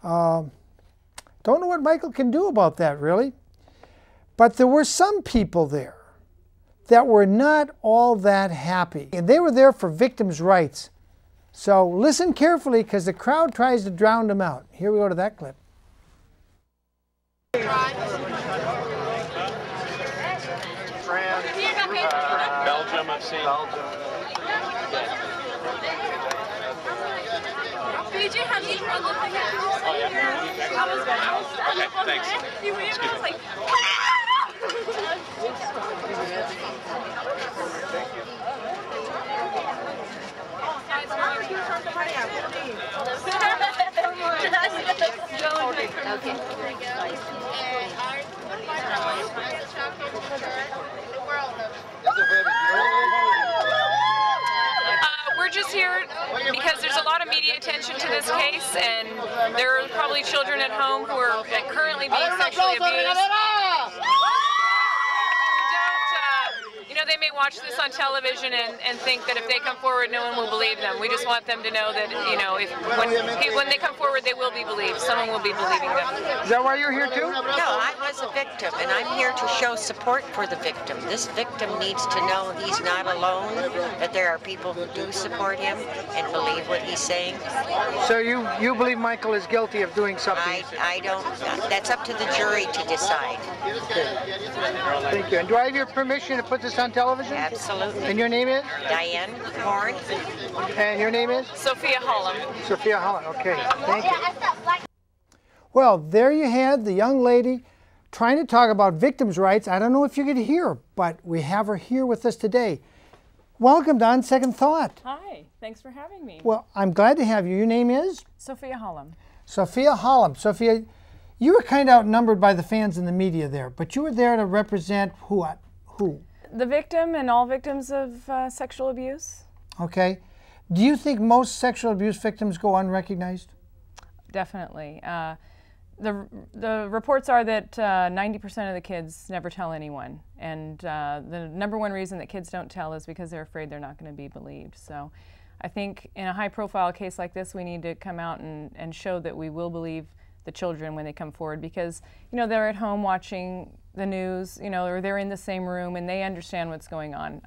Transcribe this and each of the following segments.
Don't know what Michael can do about that, really. But there were some people there that were not all that happy. And they were there for victims' rights. So listen carefully, because the crowd tries to drown them out. Here we go to that clip. Belgium, I've seen. Belgium. BJ, have you heard the thing? Oh, yeah. Okay, thanks. Excuse me. We're just here because there's a lot of media attention to this case, and there are probably children at home who are currently being sexually abused. You know, they may watch this on television and think that if they come forward, no one will believe them. We just want them to know that, you know, when they come forward, they will be believed. Someone will be believing them. Is that why you're here too? No, I was a victim, and I'm here to show support for the victim. This victim needs to know he's not alone, that there are people who do support him and believe what he's saying. So you believe Michael is guilty of doing something? I don't. That's up to the jury to decide. Thank you. And do I have your permission to put this on television? Absolutely. And your name is? Diane Horn. And your name is? Sophia Holland. Sophia Holland. Okay. Thank you. Well, there you had the young lady trying to talk about victims' rights. I don't know if you could hear her, but we have her here with us today. Welcome to On Second Thought. Hi. Thanks for having me. Well, I'm glad to have you. Your name is? Sophia Holland. Sophia Holland. Sophia, you were kind of outnumbered by the fans and the media there, but you were there to represent who? The victim and all victims of sexual abuse. Okay. Do you think most sexual abuse victims go unrecognized? Definitely. The reports are that 90% of the kids never tell anyone, and the number one reason that kids don't tell is because they're afraid they're not going to be believed. So I think in a high-profile case like this, we need to come out and show that we will believe the children when they come forward, because, you know, they're at home watching the news, you know, or they're in the same room and they understand what's going on.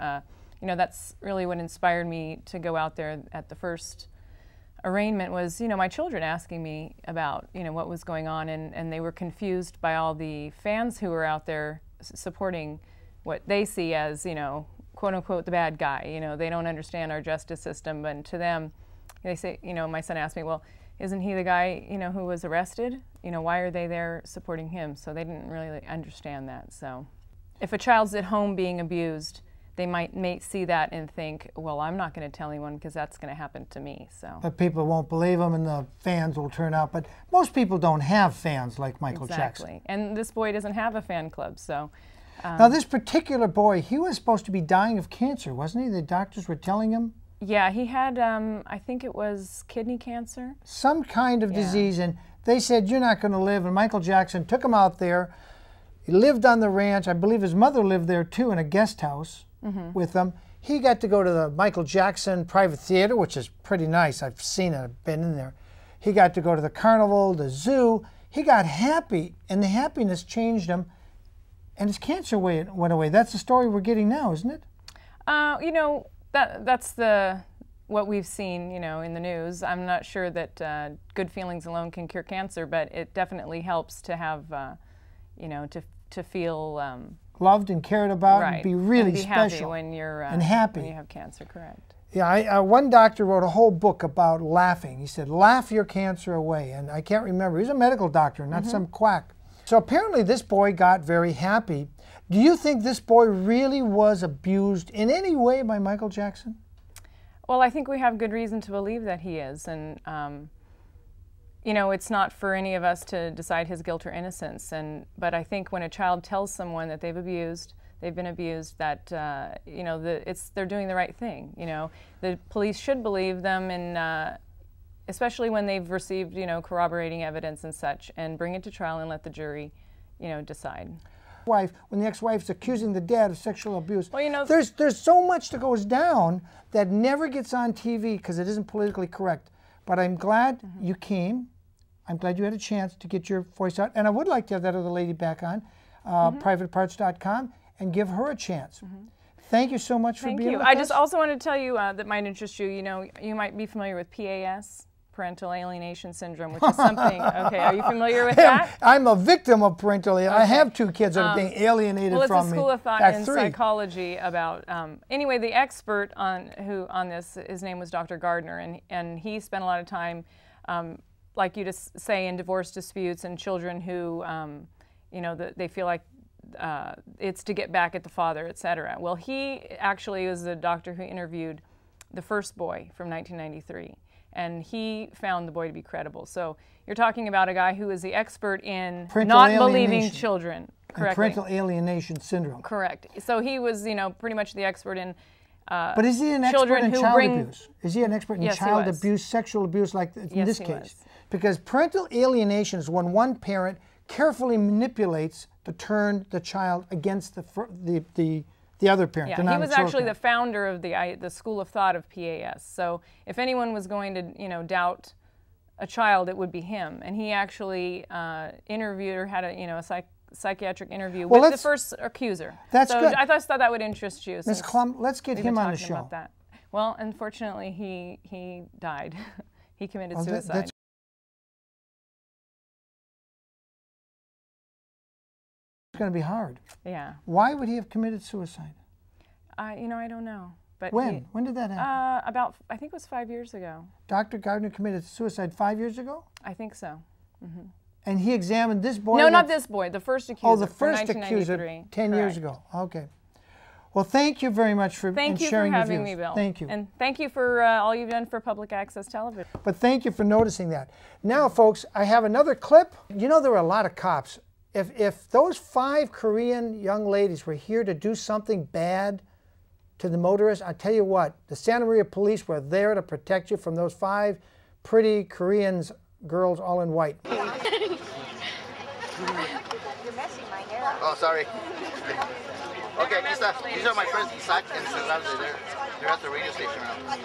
You know, that's really what inspired me to go out there at the first arraignment was, you know, my children asking me about, you know, what was going on, and they were confused by all the fans who were out there supporting what they see as, you know, quote unquote, the bad guy. You know, they don't understand our justice system, but to them, they say, you know, my son asked me, well, isn't he the guy, you know, who was arrested? You know, why are they there supporting him? So they didn't really understand that. So if a child's at home being abused, they may see that and think, well, I'm not going to tell anyone because that's going to happen to me. So. But people won't believe them and the fans will turn out. But most people don't have fans like Michael Jackson. Exactly. And this boy doesn't have a fan club, so. Now this particular boy, he was supposed to be dying of cancer, wasn't he? The doctors were telling him? Yeah, he had, I think it was kidney cancer. Some kind of disease, and they said, you're not going to live. And Michael Jackson took him out there. He lived on the ranch. I believe his mother lived there too in a guest house with them. He got to go to the Michael Jackson private theater, which is pretty nice. I've seen it, I've been in there. He got to go to the carnival, the zoo. He got happy, and the happiness changed him, and his cancer went away. That's the story we're getting now, isn't it? You know, that's what we've seen, you know, in the news. I'm not sure that good feelings alone can cure cancer, but it definitely helps to have, you know, to feel loved and cared about, right, and be really and be special happy when you're and happy when you have cancer. Correct. Yeah, one doctor wrote a whole book about laughing. He said, "Laugh your cancer away," and I can't remember. He's a medical doctor, not some quack. So apparently, this boy got very happy. Do you think this boy really was abused in any way by Michael Jackson? Well, I think we have good reason to believe that he is, and you know, it's not for any of us to decide his guilt or innocence. But I think when a child tells someone that they've been abused, that you know, they're doing the right thing. You know, the police should believe them, and especially when they've received, you know, corroborating evidence and such, and bring it to trial and let the jury, you know, decide. When the ex-wife's accusing the dad of sexual abuse, well, you know, there's so much that goes down that never gets on TV because it isn't politically correct. But I'm glad you came. I'm glad you had a chance to get your voice out. And I would like to have that other lady back on, privateparts.com, and give her a chance. Thank you so much for being with us. I just also want to tell you that might interest you. You know, you might be familiar with PAS, parental alienation syndrome, which is something. Okay, are you familiar with that? I'm a victim of parental alienation. I have 2 kids that are being alienated from me. Well, it's a school of thought in psychology about. Anyway, the expert on this, his name was Dr. Gardner, and he spent a lot of time, like you just say, in divorce disputes and children who, you know, they feel like it's to get back at the father, etc. Well, he actually was the doctor who interviewed the first boy from 1993, and he found the boy to be credible. So you're talking about a guy who is the expert in not believing children correctly. Parental alienation syndrome. Correct. So he was, you know, pretty much the expert in but is he an expert in child abuse? Is he an expert in child abuse, sexual abuse, like in this case? Because parental alienation is when one parent carefully manipulates to turn the child against the other parent. Yeah, he was actually the founder of the school of thought of PAS. So if anyone was going to, you know, doubt a child, it would be him. And he actually interviewed or had a psychiatric interview with the first accuser. That's good. I thought that would interest you. Ms. Klum, let's get him on the show. About that. Well, unfortunately, he died. He committed suicide. It's going to be hard. Yeah. Why would he have committed suicide? You know, I don't know. But when? When did that happen? I think it was 5 years ago. Dr. Gardner committed suicide 5 years ago? I think so. And he examined this boy? No, not this boy. The first accuser. Oh, the first accuser 10 years ago. Okay. Well, thank you very much for sharing your views. Thank you for having me, Bill. Thank you. And thank you for all you've done for public access television. But thank you for noticing that. Now, folks, I have another clip. You know, there were a lot of cops. If those 5 Korean young ladies were here to do something bad to the motorists, I tell you what, the Santa Maria police were there to protect you from those 5 pretty Koreans, girls all in white. You're messing my hair up. Oh, sorry. Okay, these are my friends, Isaac and Cesar. They're at the radio station now.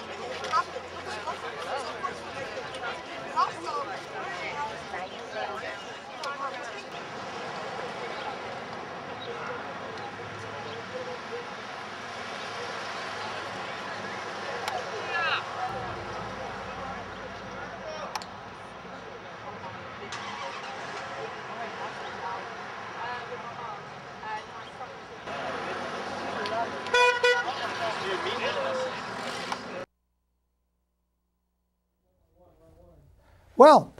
Well,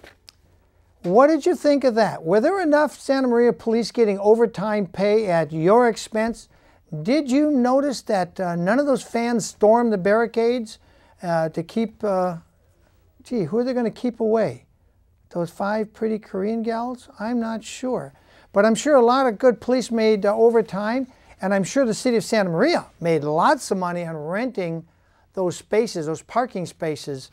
what did you think of that? Were there enough Santa Maria police getting overtime pay at your expense? Did you notice that none of those fans stormed the barricades to keep, gee, who are they going to keep away? Those 5 pretty Korean gals? I'm not sure. But I'm sure a lot of good police made overtime, and I'm sure the city of Santa Maria made lots of money on renting those spaces, those parking spaces.